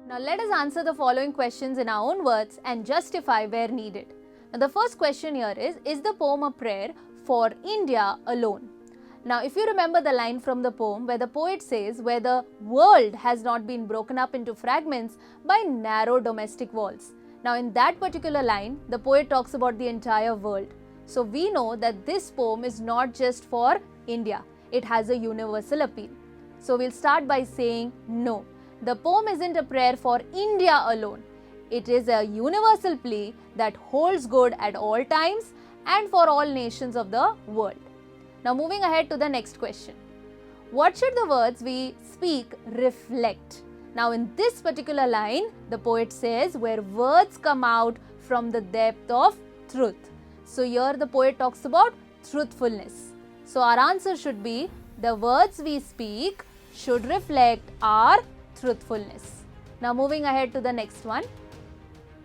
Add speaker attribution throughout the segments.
Speaker 1: Now let us answer the following questions in our own words and justify where needed. Now the first question here is the poem a prayer for India alone? Now if you remember the line from the poem where the poet says where the world has not been broken up into fragments by narrow domestic walls. Now in that particular line, the poet talks about the entire world. So we know that this poem is not just for India, it has a universal appeal. So we'll start by saying no. The poem isn't a prayer for India alone. It is a universal plea that holds good at all times and for all nations of the world. Now moving ahead to the next question. What should the words we speak reflect? Now in this particular line, the poet says where words come out from the depth of truth. So here the poet talks about truthfulness. So our answer should be the words we speak should reflect our truthfulness. Now moving ahead to the next one.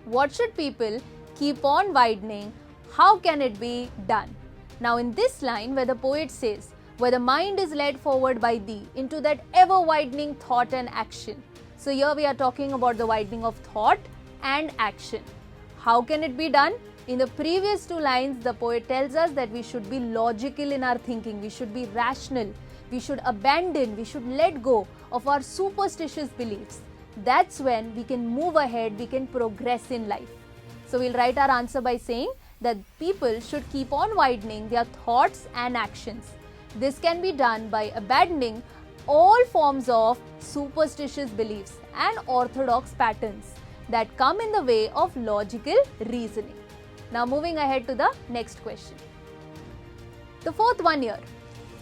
Speaker 1: What should people keep on widening? How can it be done? Now in this line where the poet says, where the mind is led forward by thee into that ever widening thought and action. So here we are talking about the widening of thought and action. How can it be done? In the previous two lines, the poet tells us that we should be logical in our thinking, we should be rational, we should abandon, we should let go of our superstitious beliefs. That's when we can move ahead, we can progress in life. So we'll write our answer by saying that people should keep on widening their thoughts and actions. This can be done by abandoning all forms of superstitious beliefs and orthodox patterns that come in the way of logical reasoning. Now moving ahead to the next question. The fourth one here.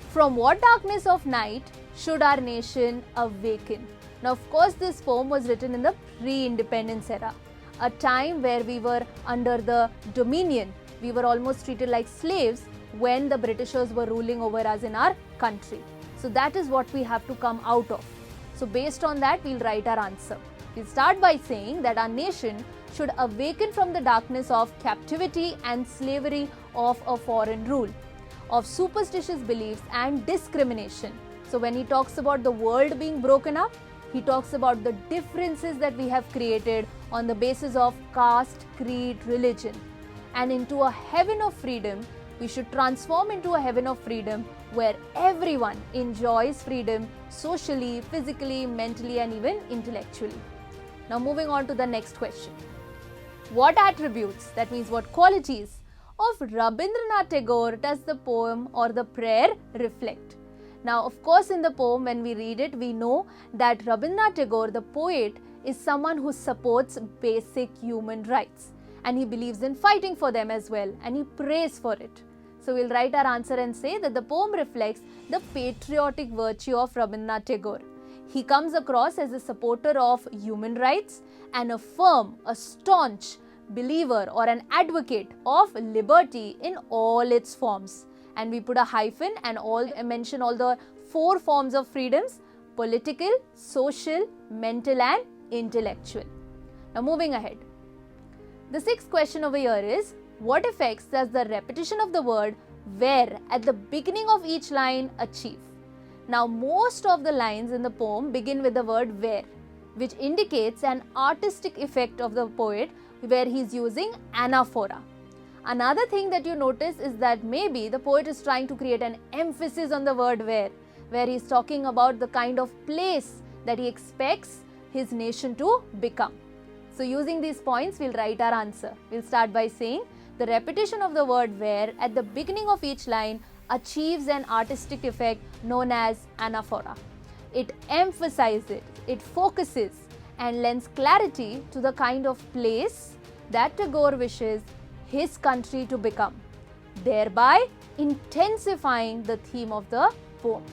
Speaker 1: From what darkness of night should our nation awaken? Now of course this poem was written in the pre-independence era, a time where we were under the dominion, we were almost treated like slaves when the Britishers were ruling over us in our country. So that is what we have to come out of. So based on that, we'll write our answer. We'll start by saying that our nation should awaken from the darkness of captivity and slavery of a foreign rule, of superstitious beliefs and discrimination. So when he talks about the world being broken up, he talks about the differences that we have created on the basis of caste, creed, religion. And into a heaven of freedom, we should transform into a heaven of freedom where everyone enjoys freedom socially, physically, mentally and even intellectually. Now moving on to the next question. What attributes, that means what qualities, of Rabindranath Tagore does the poem or the prayer reflect? Now of course in the poem when we read it, we know that Rabindranath Tagore, the poet, is someone who supports basic human rights and he believes in fighting for them as well and he prays for it. So we'll write our answer and say that the poem reflects the patriotic virtue of Rabindranath Tagore. He comes across as a supporter of human rights and a firm, a staunch believer or an advocate of liberty in all its forms. And we put a hyphen and mention all the 4 forms of freedoms: political, social, mental and intellectual. Now moving ahead. The sixth question over here is, what effects does the repetition of the word where at the beginning of each line achieve? Now most of the lines in the poem begin with the word where, which indicates an artistic effect of the poet where he is using anaphora. Another thing that you notice is that maybe the poet is trying to create an emphasis on the word where he is talking about the kind of place that he expects his nation to become. So using these points, we'll write our answer. We'll start by saying the repetition of the word where at the beginning of each line achieves an artistic effect known as anaphora. It emphasizes, it focuses and lends clarity to the kind of place that Tagore wishes his country to become, thereby intensifying the theme of the poem.